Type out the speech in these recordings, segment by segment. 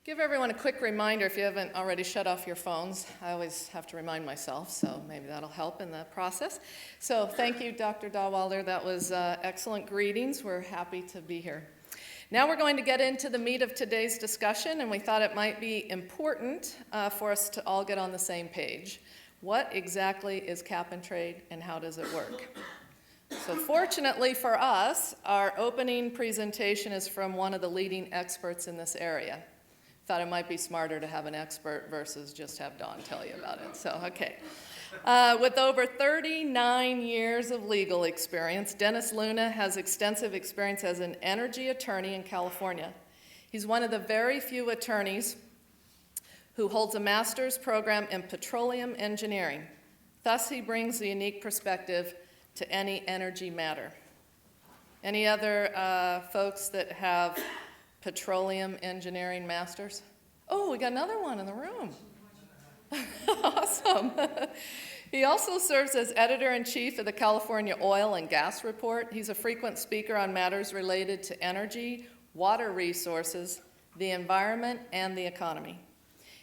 Give everyone a quick reminder if you haven't already shut off your phones. I always have to remind myself, so maybe that'll help in the process. So thank you, Dr. Dahlwalder. That was excellent greetings. We're happy to be here. Now we're going to get into the meat of today's discussion, and we thought it might be important for us to all get on the same page. What exactly is cap and trade, and how does it work? So fortunately for us, our opening presentation is from one of the leading experts in this area. Thought it might be smarter to have an expert versus just have Dawn tell you about it. So, okay. With over 39 years of legal experience, Dennis Luna has extensive experience as an energy attorney in California. He's one of the very few attorneys who holds a master's program in petroleum engineering. Thus, he brings a unique perspective to any energy matter. Any other folks that have petroleum engineering masters? Oh, we got another one in the room. Awesome. He also serves as editor-in-chief of the California Oil and Gas Report. He's a frequent speaker on matters related to energy, water resources, the environment, and the economy.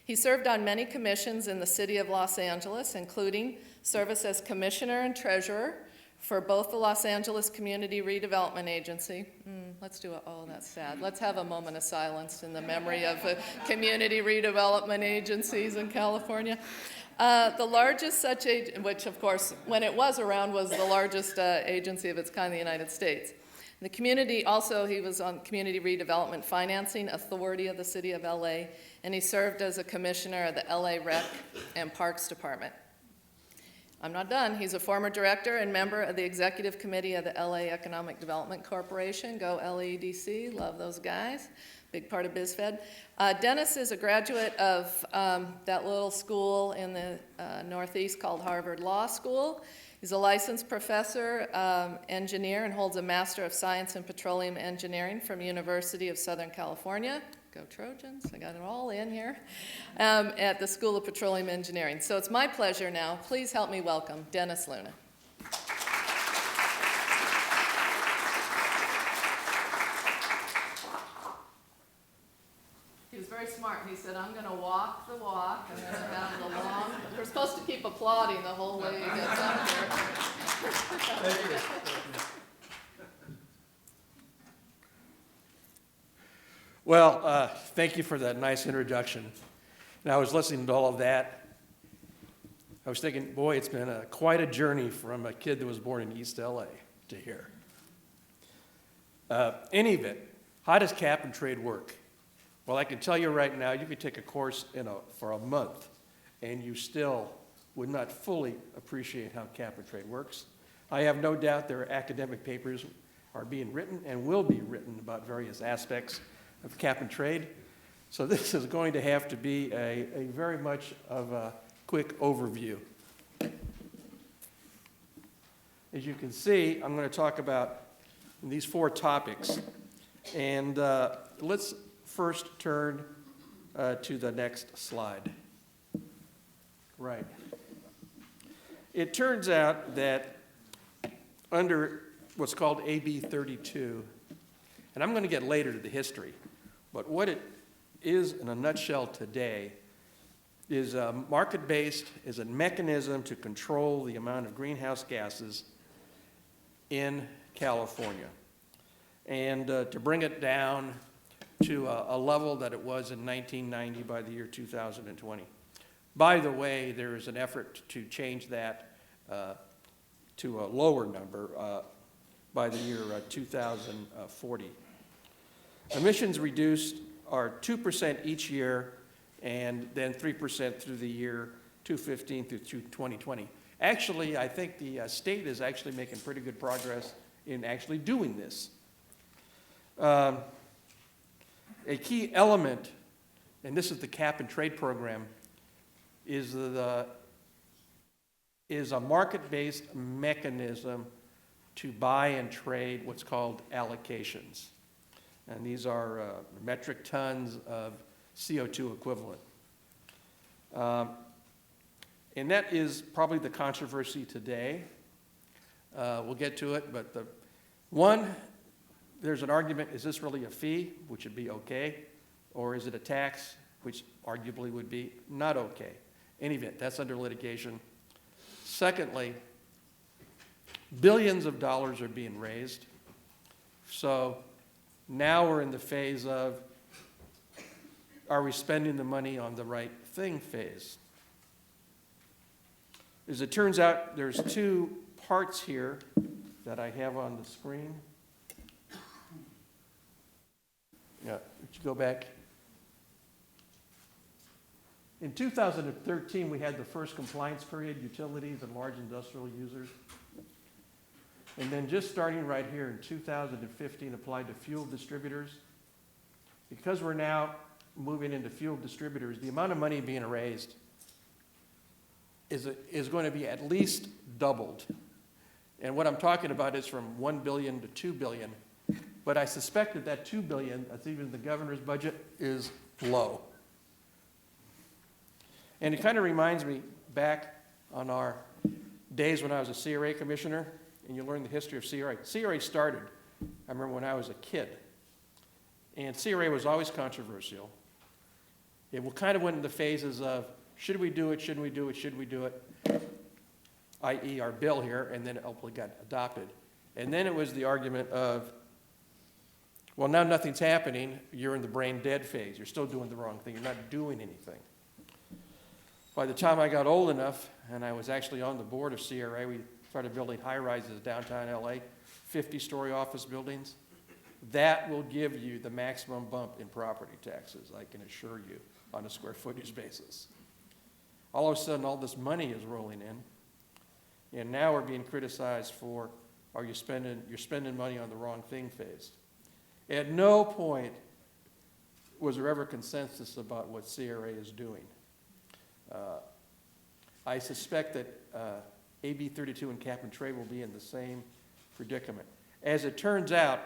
He served on many commissions in the city of Los Angeles, including service as commissioner and treasurer for both the Los Angeles Community Redevelopment Agency. Let's do oh, that's sad. Let's have a moment of silence in the memory of community redevelopment agencies in California. The largest such agency, which of course, when it was around, was the largest agency of its kind in the United States. The community, also, he was on Community Redevelopment Financing Authority of the City of LA, and he served as a commissioner of the LA Rec and Parks Department. I'm not done. He's a former director and member of the executive committee of the LA Economic Development Corporation. Go LADC, love those guys. Big part of BizFed. Dennis is a graduate of that little school in the Northeast called Harvard Law School. He's a licensed professor, engineer, and holds a Master of Science in Petroleum Engineering from University of Southern California. Go Trojans, I got it all in here, at the School of Petroleum Engineering. So it's my pleasure now. Please help me welcome Dennis Luna. He was very smart. He said, I'm going to walk the walk. I'm going to have the long. We're supposed to keep applauding the whole way he gets up here. Thank you. Well, thank you for that nice introduction. And I was listening to all of that. I was thinking, boy, it's been quite a journey from a kid that was born in East LA to here. Any of it, how does cap and trade work? Well, I can tell you right now, you could take a course for a month, and you still would not fully appreciate how cap and trade works. I have no doubt there are academic papers are being written and will be written about various aspects of cap and trade. So this is going to have to be a very much of a quick overview. As you can see, I'm going to talk about these 4 topics. And let's first turn to the next slide. Right. It turns out that under what's called AB32, and I'm going to get later to the history, but what it is in a nutshell today is market-based, is a mechanism to control the amount of greenhouse gases in California, and to bring it down to a level that it was in 1990 by the year 2020. By the way, there is an effort to change that to a lower number by the year 2040. Emissions reduced are 2% each year, and then 3% through the year 2015 through 2020. Actually, I think the state is actually making pretty good progress in actually doing this. A key element, and this is the cap and trade program, is a market-based mechanism to buy and trade what's called allocations. And these are metric tons of CO2 equivalent. And that is probably the controversy today. We'll get to it, but there's an argument, is this really a fee, which would be okay, Or is it a tax, which arguably would be not okay? In any event, that's under litigation. Secondly, billions of dollars are being raised. So now we're in the phase of, are we spending the money on the right thing phase? As it turns out, there's two parts here that I have on the screen. Yeah, would you go back? In 2013, we had the first compliance period, utilities and large industrial users. And then just starting right here in 2015, applied to fuel distributors. Because we're now moving into fuel distributors, the amount of money being raised is going to be at least doubled. And what I'm talking about is from $1 billion to $2 billion. But I suspect that that $2 billion, that's even the governor's budget, is low. And it kind of reminds me back on our days when I was a CRA commissioner, and you learn the history of CRA. CRA started, I remember when I was a kid, and CRA was always controversial. It kind of went into phases of, should we do it, shouldn't we do it, should we do it, i.e. our bill here, and then it ultimately got adopted. And then it was the argument of, well, now nothing's happening, you're in the brain dead phase, you're still doing the wrong thing, you're not doing anything. By the time I got old enough, and I was actually on the board of CRA, we started building high-rises downtown LA, 50-story office buildings. That will give you the maximum bump in property taxes, I can assure you, on a square footage basis. All of a sudden, all this money is rolling in, and now we're being criticized for, you're spending money on the wrong thing phase. At no point was there ever consensus about what CRA is doing. I suspect that AB32 and cap and trade will be in the same predicament. As it turns out,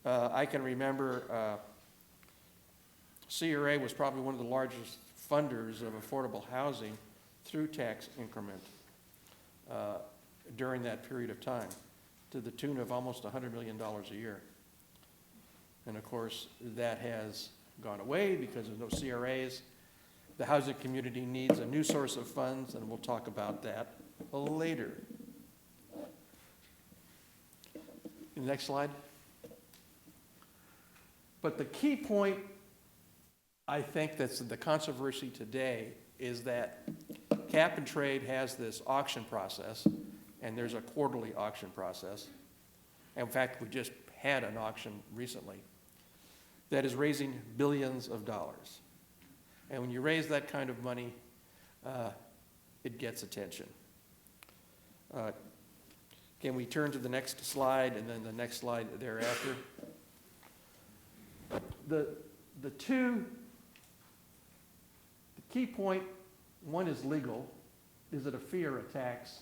I can remember CRA was probably one of the largest funders of affordable housing through tax increment during that period of time, to the tune of almost $100 million a year. And of course, that has gone away because there's no CRAs. The housing community needs a new source of funds, and we'll talk about that later. Next slide. But the key point, I think, that's the controversy today is that cap and trade has this auction process, and there's a quarterly auction process. In fact, we just had an auction recently that is raising billions of dollars. And when you raise that kind of money, it gets attention. Can we turn to the next slide and then the next slide thereafter? The key point, one is legal. Is it a fee or a tax?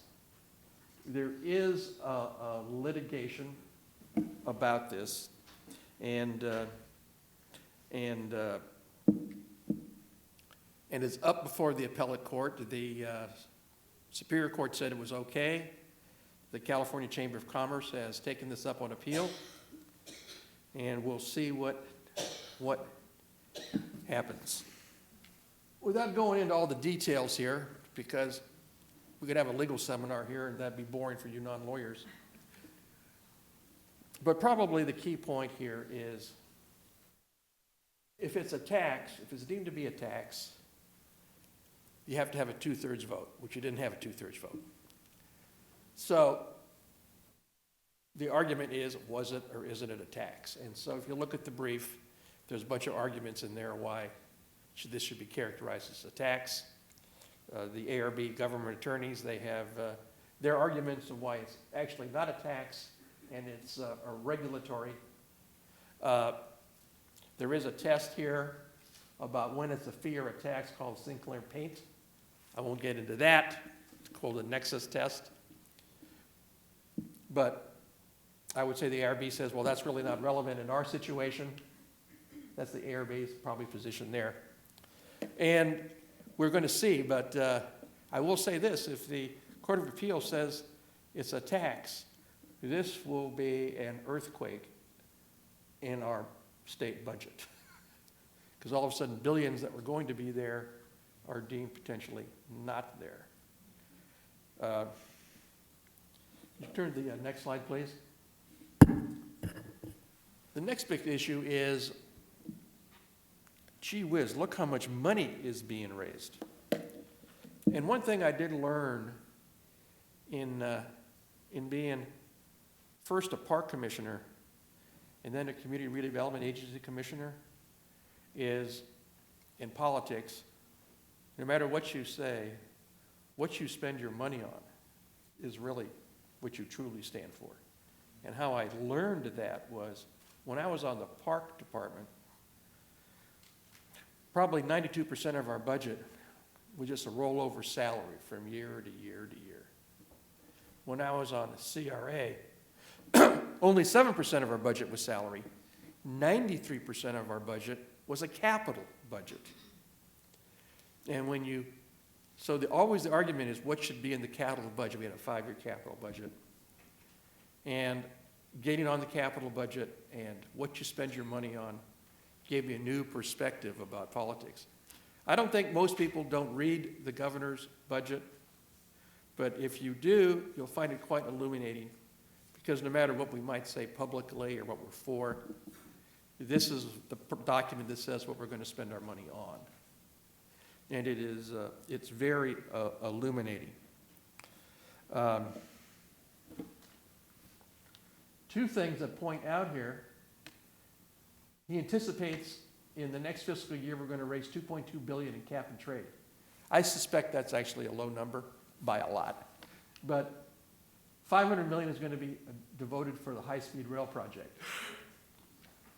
There is a litigation about this, and it's up before the appellate court. The Superior Court said it was okay. The California Chamber of Commerce has taken this up on appeal, and we'll see what happens. Without going into all the details here, because we could have a legal seminar here, and that'd be boring for you non-lawyers. But probably the key point here is, if it's a tax, if it's deemed to be a tax, you have to have a 2/3 vote, which you didn't have a 2/3 vote. So the argument is, was it or isn't it a tax? And so if you look at the brief, there's a bunch of arguments in there why this should be characterized as a tax. The ARB government attorneys, they have their arguments of why it's actually not a tax and it's a regulatory. There is a test here about when it's a fee or a tax called Sinclair Paint. I won't get into that. It's called the Nexus test. But I would say the ARB says, well, that's really not relevant in our situation. That's the ARB's probably position there. And we're going to see, but I will say this, if the Court of Appeal says it's a tax, this will be an earthquake in our state budget. because all of a sudden billions that were going to be there are deemed potentially not there. You turn to the next slide, please. The next big issue is, gee whiz, look how much money is being raised. And one thing I did learn in being first a park commissioner and then a community redevelopment agency commissioner is, in politics, no matter what you say, what you spend your money on is really what you truly stand for. And how I learned that was when I was on the park department, probably 92% of our budget was just a rollover salary from year to year to year. When I was on the CRA, only 7% of our budget was salary. 93% of our budget was a capital budget. And when you, so always the argument is what should be in the capital budget. We had a 5-year capital budget. And getting on the capital budget and what you spend your money on gave me a new perspective about politics. I don't think most people don't read the governor's budget, but if you do, you'll find it quite illuminating, because no matter what we might say publicly or what we're for, this is the document that says what we're going to spend our money on. And it is, it's very illuminating. Two things that point out here. He anticipates in the next fiscal year we're going to raise $2.2 billion in cap and trade. I suspect that's actually a low number by a lot. But $500 million is going to be devoted for the high-speed rail project.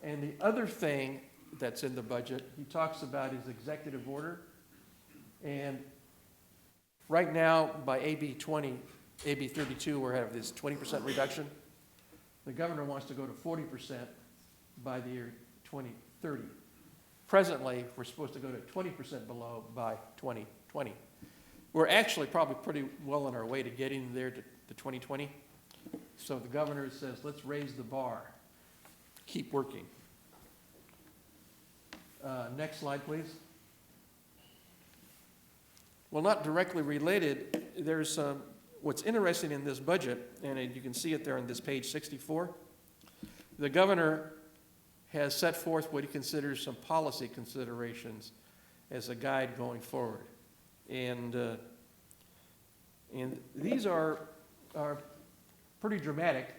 And the other thing that's in the budget, he talks about his executive order. And right now, by AB32, we're having this 20% reduction. The governor wants to go to 40% by the year 2030. Presently, we're supposed to go to 20% below by 2020. We're actually probably pretty well on our way to getting there to 2020. So the governor says, let's raise the bar. Keep working. Next slide, please. Well, not directly related, there's what's interesting in this budget, and you can see it there on this page 64. The governor has set forth what he considers some policy considerations as a guide going forward. And these are pretty dramatic.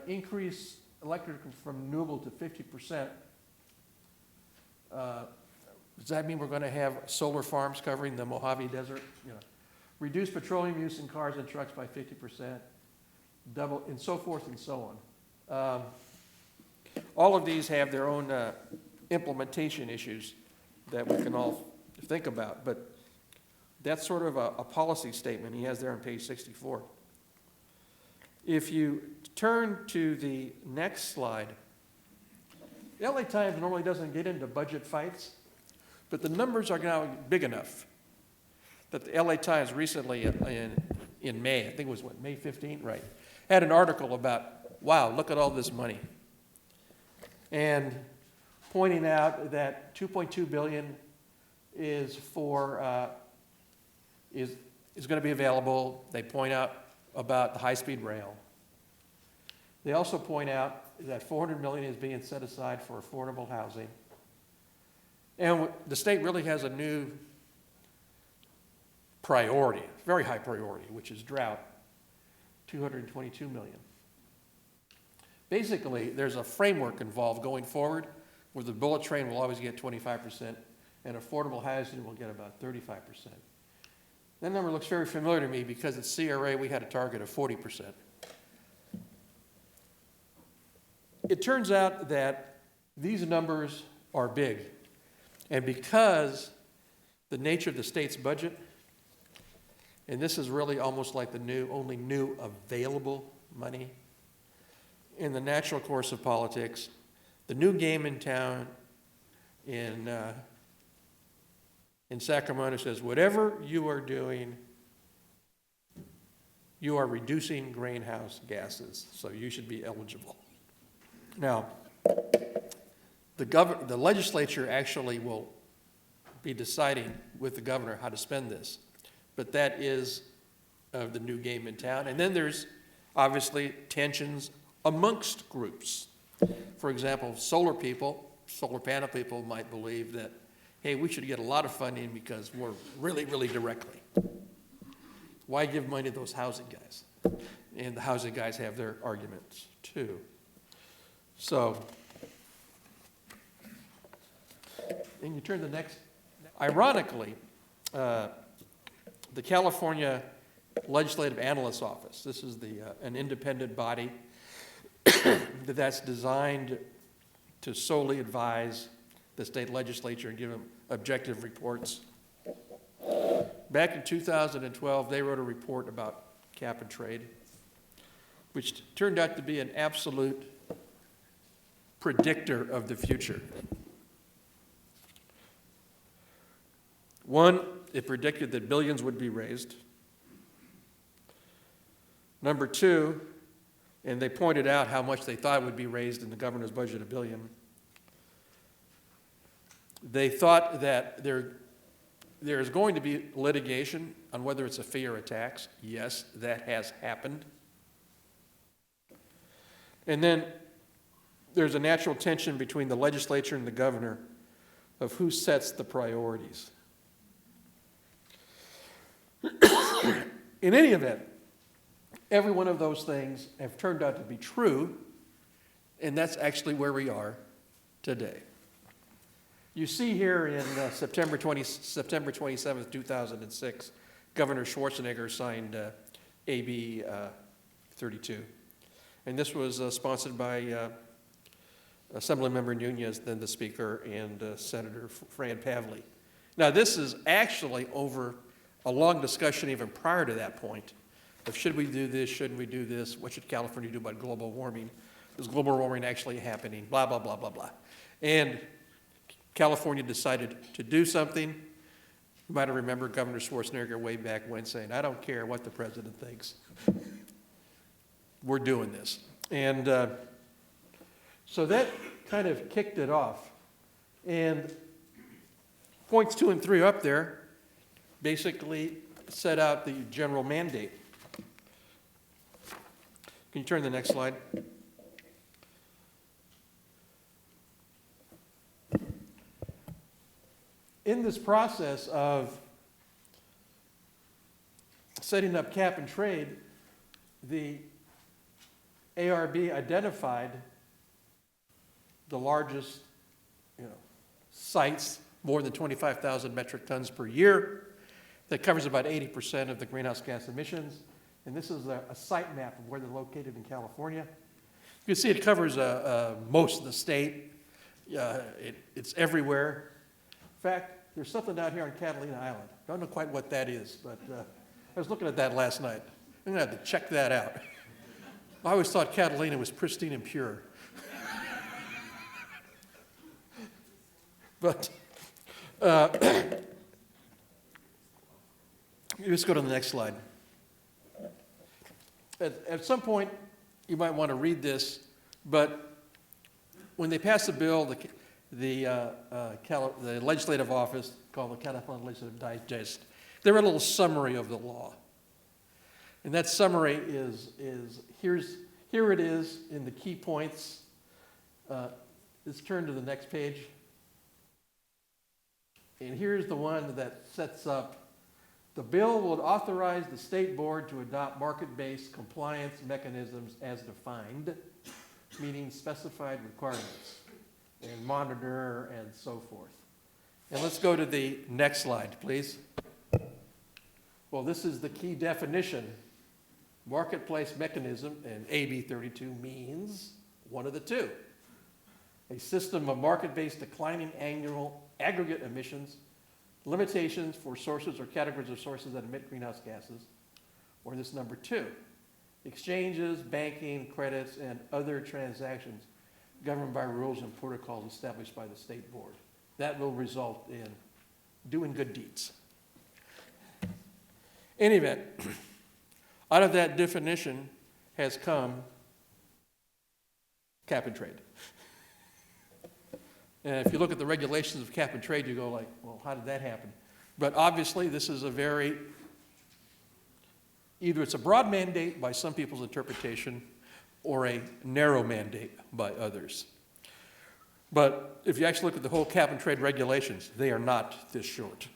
Increase electric from renewable to 50%. Does that mean we're going to have solar farms covering the Mojave Desert? You know, reduce petroleum use in cars and trucks by 50%, double, and so forth and so on. All of these have their own implementation issues that we can all think about, but that's sort of a policy statement he has there on page 64. If you turn to the next slide, the LA Times normally doesn't get into budget fights, but the numbers are now big enough that the LA Times recently in May, I think it was what, May 15th, right, had an article about, wow, look at all this money. And pointing out that $2.2 billion is for, is going to be available. They point out about the high-speed rail. They also point out that $400 million is being set aside for affordable housing. And the state really has a new priority, very high priority, which is drought, $222 million. Basically, there's a framework involved going forward where the bullet train will always get 25% and affordable housing will get about 35%. That number looks very familiar to me because at CRA we had a target of 40%. It turns out that these numbers are big, and because the nature of the state's budget, and this is really almost like the only new available money in the natural course of politics, the new game in town in Sacramento says, whatever you are doing, you are reducing greenhouse gases, so you should be eligible. Now, the legislature actually will be deciding with the governor how to spend this. But that is the new game in town. And then there's obviously tensions amongst groups. For example, solar panel people might believe that, hey, we should get a lot of funding because we're really directly. Why give money to those housing guys? And the housing guys have their arguments too. So, and you turn to the next. Ironically, the California Legislative Analyst Office, this is an independent body that's designed to solely advise the state legislature and give them objective reports. Back in 2012, they wrote a report about cap and trade, which turned out to be an absolute predictor of the future. One, it predicted that billions would be raised. Number two, and they pointed out how much they thought would be raised in the governor's budget, $1 billion. They thought that there's going to be litigation on whether it's a fee or a tax. Yes, that has happened. And then there's a natural tension between the legislature and the governor of who sets the priorities. In any event, every one of those things have turned out to be true, and that's actually where we are today. You see here in September 27th, 2006, Governor Schwarzenegger signed AB 32. And this was sponsored by Assemblymember Nunez, then the Speaker, and Senator Fran Pavley. Now, this is actually over a long discussion even prior to that point of should we do this, shouldn't we do this, what should California do about global warming, is global warming actually happening, blah, blah, blah, blah, blah. And California decided to do something. You might have remembered Governor Schwarzenegger way back when saying, I don't care what the president thinks. We're doing this. And so that kind of kicked it off. And points 2 and 3 up there basically set out the general mandate. Can you turn to the next slide? In this process of setting up cap and trade, the ARB identified the largest sites, more than 25,000 metric tons per year, that covers about 80% of the greenhouse gas emissions. And this is a site map of where they're located in California. You can see it covers most of the state. It's everywhere. In fact, there's something down here on Catalina Island. Don't know quite what that is, but I was looking at that last night. I'm going to have to check that out. I always thought Catalina was pristine and pure. But let's go to the next slide. At some point, you might want to read this, but when they passed the bill, the legislative office, called the California Legislative Digest, they read a little summary of the law. And that summary is here it is in the key points. Let's turn to the next page. And here's the one that sets up: the bill will authorize the state board to adopt market-based compliance mechanisms as defined, meaning specified requirements, and monitor and so forth. And let's go to the next slide, please. Well, this is the key definition. Marketplace mechanism, and AB 32 means one of the two: a system of market-based declining annual aggregate emissions, limitations for sources or categories of sources that emit greenhouse gases, or this number 2, exchanges, banking, credits, and other transactions governed by rules and protocols established by the state board. That will result in doing good deeds. In any event, out of that definition has come cap and trade. And if you look at the regulations of cap and trade, you go like, well, how did that happen? But obviously, this is either it's a broad mandate by some people's interpretation or a narrow mandate by others. But if you actually look at the whole cap and trade regulations, they are not this short.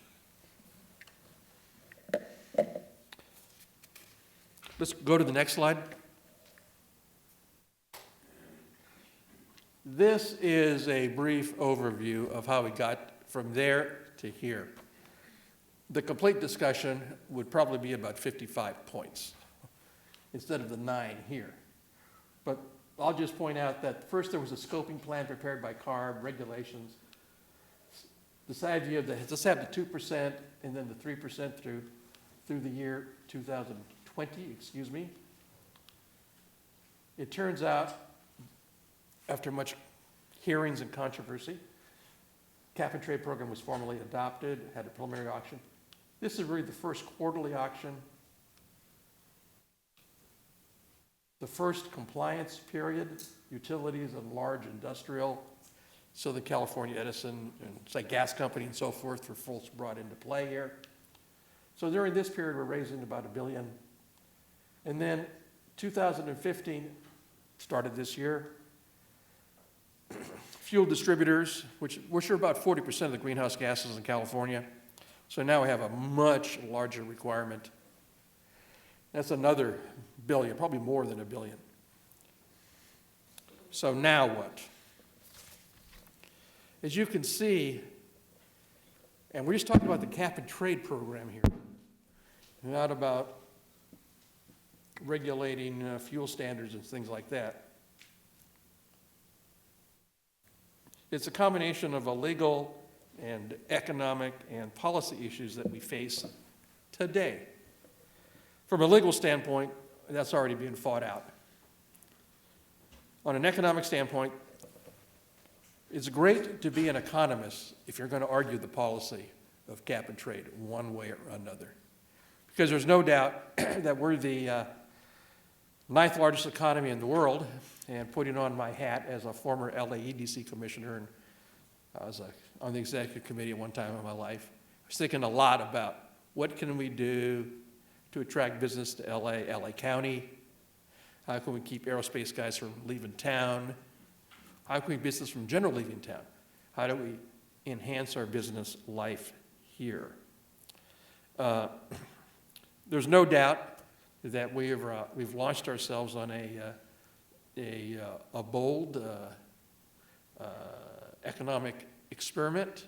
Let's go to the next slide. This is a brief overview of how we got from there to here. The complete discussion would probably be about 55 points instead of the 9 here. But I'll just point out that first there was a scoping plan prepared by CARB, regulations. Decided you have let's have the 2% and then the 3% through the year 2020, excuse me. It turns out, after much hearings and controversy, cap and trade program was formally adopted, had a preliminary auction. This is really the first quarterly auction, the first compliance period, utilities and large industrial, Southern California Edison, and say gas company and so forth were full brought into play here. So during this period, we're raising about $1 billion. And then 2015 started this year. Fuel distributors, which are about 40% of the greenhouse gases in California. So now we have a much larger requirement. That's another billion, probably more than $1 billion. So now what? As you can see, and we're just talking about the cap and trade program here, not about regulating fuel standards and things like that. It's a combination of a legal and economic and policy issues that we face today. From a legal standpoint, that's already being fought out. On an economic standpoint, it's great to be an economist if you're going to argue the policy of cap and trade one way or another. Because there's no doubt that we're the 9th largest economy in the world, and putting on my hat as a former LA EDC commissioner, and I was on the executive committee at one time in my life, I was thinking a lot about what can we do to attract business to LA County? How can we keep aerospace guys from leaving town? How can we keep business from general leaving town? How do we enhance our business life here? There's no doubt that we've launched ourselves on a bold economic experiment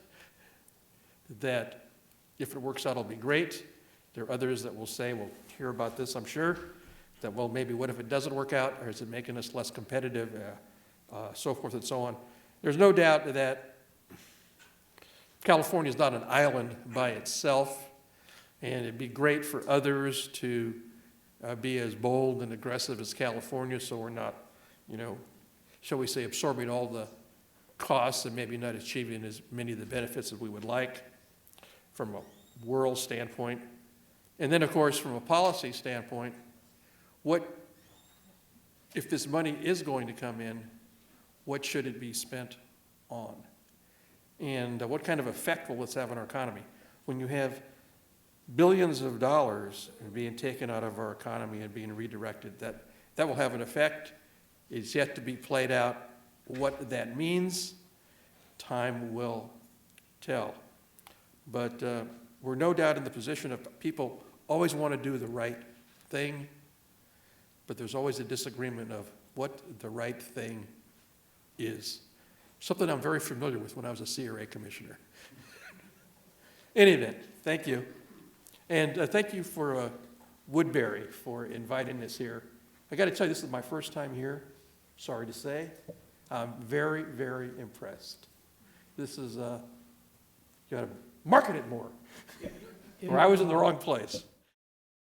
that, if it works out, will be great. There are others that will say, we'll hear about this, I'm sure, that, well, maybe what if it doesn't work out, or is it making us less competitive, so forth and so on. There's no doubt that California is not an island by itself, and it'd be great for others to be as bold and aggressive as California, so we're not, shall we say, absorbing all the costs and maybe not achieving as many of the benefits as we would like from a world standpoint. And then, of course, from a policy standpoint, if this money is going to come in, what should it be spent on? And what kind of effect will this have on our economy? When you have billions of dollars being taken out of our economy and being redirected, that will have an effect. It's yet to be played out. What that means, time will tell. But we're no doubt in the position of people always want to do the right thing, but there's always a disagreement of what the right thing is. Something I'm very familiar with when I was a CRA commissioner. In any event, thank you. And thank you for Woodbury for inviting us here. I got to tell you, this is my first time here, sorry to say. I'm very, very impressed. This is, you got to market it more. Or I was in the wrong place.